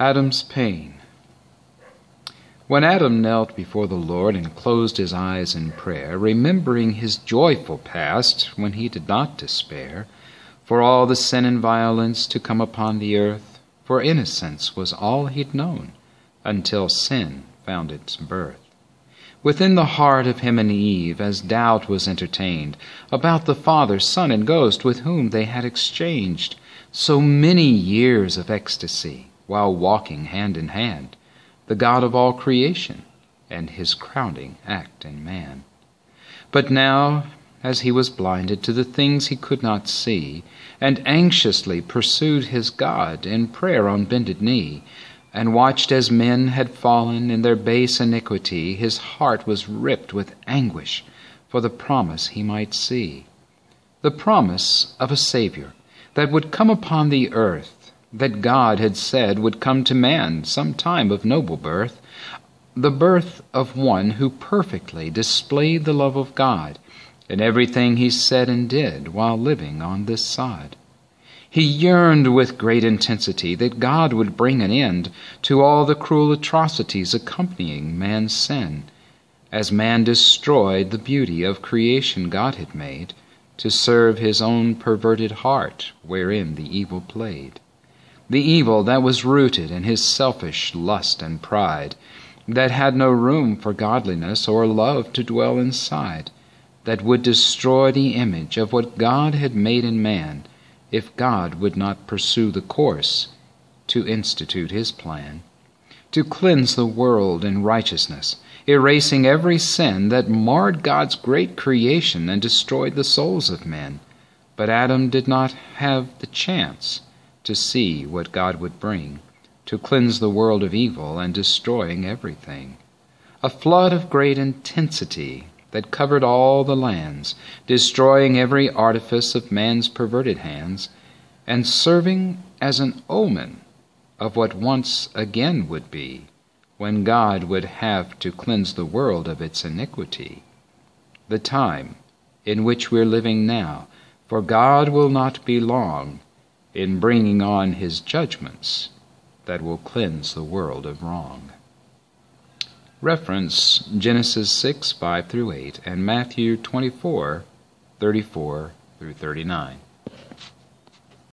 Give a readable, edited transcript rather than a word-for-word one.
Adam's pain. When Adam knelt before the Lord and closed his eyes in prayer, remembering his joyful past when he did not despair, for all the sin and violence to come upon the earth, for innocence was all he'd known, until sin found its birth. Within the heart of him and Eve, as doubt was entertained about the Father, Son, and Ghost with whom they had exchanged so many years of ecstasy, while walking hand in hand, the God of all creation, and his crowning act in man. But now, as he was blinded to the things he could not see, and anxiously pursued his God in prayer on bended knee, and watched as men had fallen in their base iniquity, his heart was ripped with anguish for the promise he might see. The promise of a Savior that would come upon the earth, that God had said would come to man some time of noble birth, the birth of one who perfectly displayed the love of God in everything he said and did while living on this sod. He yearned with great intensity that God would bring an end to all the cruel atrocities accompanying man's sin, as man destroyed the beauty of creation God had made to serve his own perverted heart wherein the evil played. The evil that was rooted in his selfish lust and pride, that had no room for godliness or love to dwell inside, that would destroy the image of what God had made in man, if God would not pursue the course to institute his plan, to cleanse the world in righteousness, erasing every sin that marred God's great creation and destroyed the souls of men. But Adam did not have the chance to see what God would bring, to cleanse the world of evil and destroying everything. A flood of great intensity that covered all the lands, destroying every artifice of man's perverted hands, and serving as an omen of what once again would be, when God would have to cleanse the world of its iniquity. The time in which we're living now, for God will not be long in bringing on his judgments that will cleanse the world of wrong. Reference Genesis 6, 5 through 8, and Matthew 24, 34 through 39.